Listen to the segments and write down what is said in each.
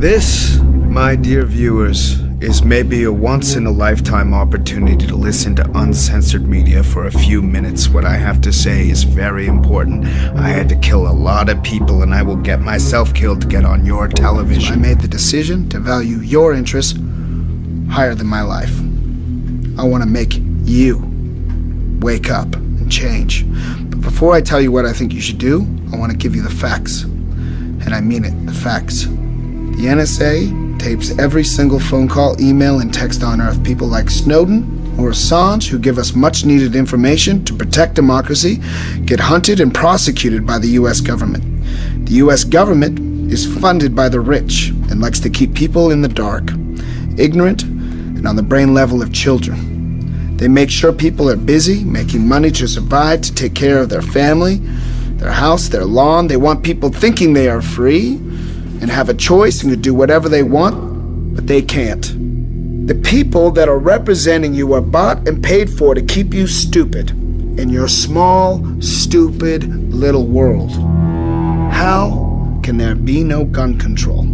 This, my dear viewers, is maybe a once-in-a-lifetime opportunity to listen to uncensored media for a few minutes. What I have to say is very important. I had to kill a lot of people, and I will get myself killed to get on your television. I made the decision to value your interests higher than my life. I want to make you wake up and change. But before I tell you what I think you should do, I want to give you the facts. And I mean it, the facts. The NSA tapes every single phone call, email, and text on Earth. People like Snowden or Assange, who give us much-needed information to protect democracy, get hunted and prosecuted by the U.S. government. The U.S. government is funded by the rich and likes to keep people in the dark, ignorant, and on the brain level of children. They make sure people are busy, making money to survive, to take care of their family, their house, their lawn. They want people thinking they are free and have a choice and can do whatever they want, but they can't. The people that are representing you are bought and paid for to keep you stupid in your small, stupid little world. How can there be no gun control,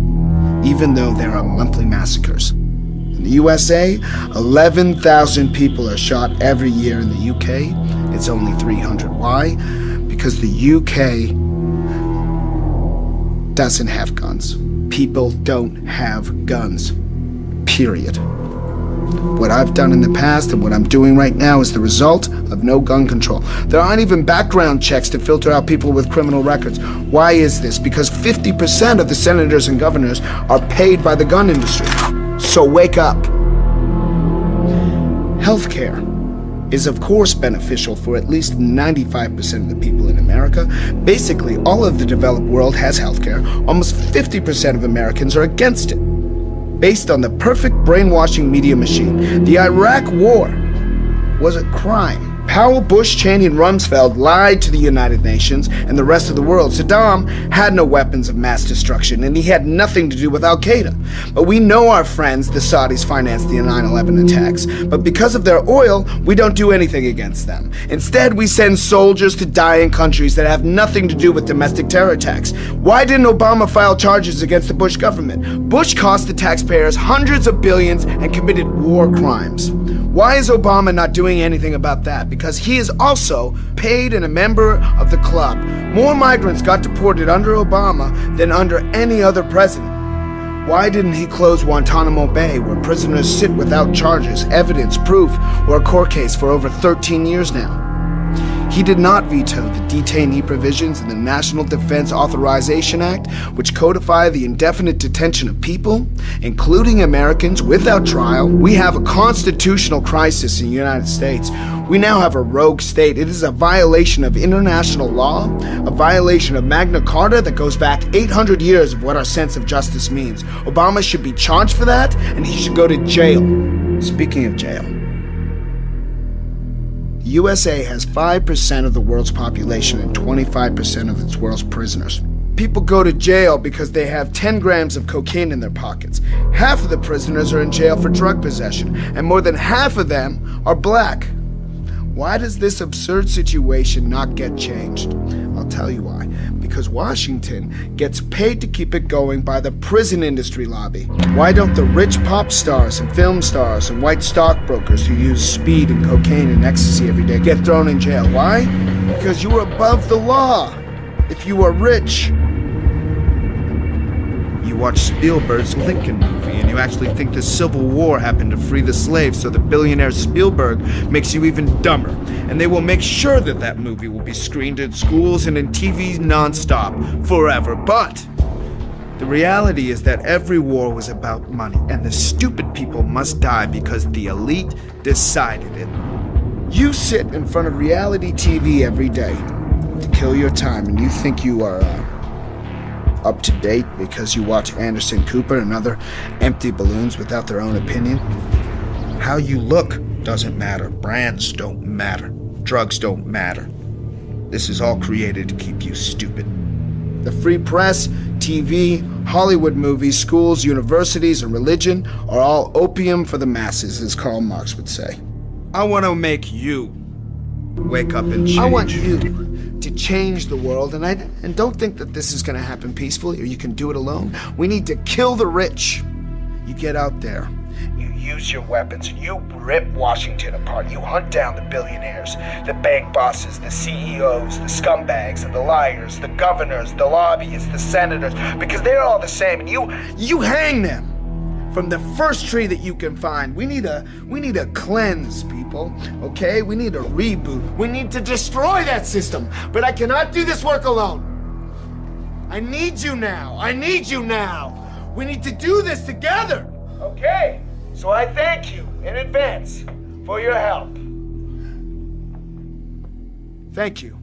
even though there are monthly massacres? In the USA, 11,000 people are shot every year. In the UK, it's only 300. Why? Because the UK doesn't have guns. People don't have guns. Period. What I've done in the past and what I'm doing right now is the result of no gun control. There aren't even background checks to filter out people with criminal records. Why is this? Because 50% of the senators and governors are paid by the gun industry. So wake up. Healthcare is of course beneficial for at least 95% of the people in America. Basically, all of the developed world has healthcare. Almost 50% of Americans are against it, based on the perfect brainwashing media machine. The Iraq War was a crime. Powell, Bush, Cheney, and Rumsfeld lied to the United Nations and the rest of the world. Saddam had no weapons of mass destruction, and he had nothing to do with Al-Qaeda. But we know our friends, the Saudis, financed the 9/11 attacks. But because of their oil, we don't do anything against them. Instead, we send soldiers to die in countries that have nothing to do with domestic terror attacks. Why didn't Obama file charges against the Bush government? Bush cost the taxpayers hundreds of billions and committed war crimes. Why is Obama not doing anything about that? Because he is also paid and a member of the club. More migrants got deported under Obama than under any other president. Why didn't he close Guantanamo Bay, where prisoners sit without charges, evidence, proof, or a court case for over 13 years now? He did not veto the detainee provisions in the National Defense Authorization Act, which codify the indefinite detention of people, including Americans, without trial. We have a constitutional crisis in the United States. We now have a rogue state. It is a violation of international law, a violation of Magna Carta that goes back 800 years of what our sense of justice means. Obama should be charged for that, and he should go to jail. Speaking of jail, the USA has 5% of the world's population and 25% of its world's prisoners. People go to jail because they have 10 grams of cocaine in their pockets. Half of the prisoners are in jail for drug possession, and more than half of them are black. Why does this absurd situation not get changed? I'll tell you why. Because Washington gets paid to keep it going by the prison industry lobby. Why don't the rich pop stars and film stars and white stockbrokers who use speed and cocaine and ecstasy every day get thrown in jail? Why? Because you are above the law. If you are rich. You watch Spielberg's Lincoln movie and you actually think the Civil War happened to free the slaves, so the billionaire Spielberg makes you even dumber. And they will make sure that that movie will be screened in schools and in TV nonstop forever. But the reality is that every war was about money, and the stupid people must die because the elite decided it. You sit in front of reality TV every day to kill your time, and you think you are up to date because you watch Anderson Cooper and other empty balloons without their own opinion. How you look doesn't matter. Brands don't matter. Drugs don't matter. This is all created to keep you stupid. The free press, TV, Hollywood movies, schools, universities, and religion are all opium for the masses, as Karl Marx would say. I want to make you wake up and change. I want you to change the world, and don't think that this is gonna happen peacefully or you can do it alone. We need to kill the rich. You get out there, you use your weapons, and you rip Washington apart. You hunt down the billionaires, the bank bosses, the CEOs, the scumbags, and the liars, the governors, the lobbyists, the senators, because they're all the same, and you hang them from the first tree that you can find. We need a cleanse, people, okay? We need a reboot. We need to destroy that system, but I cannot do this work alone. I need you now. I need you now. We need to do this together. Okay, so I thank you in advance for your help. Thank you.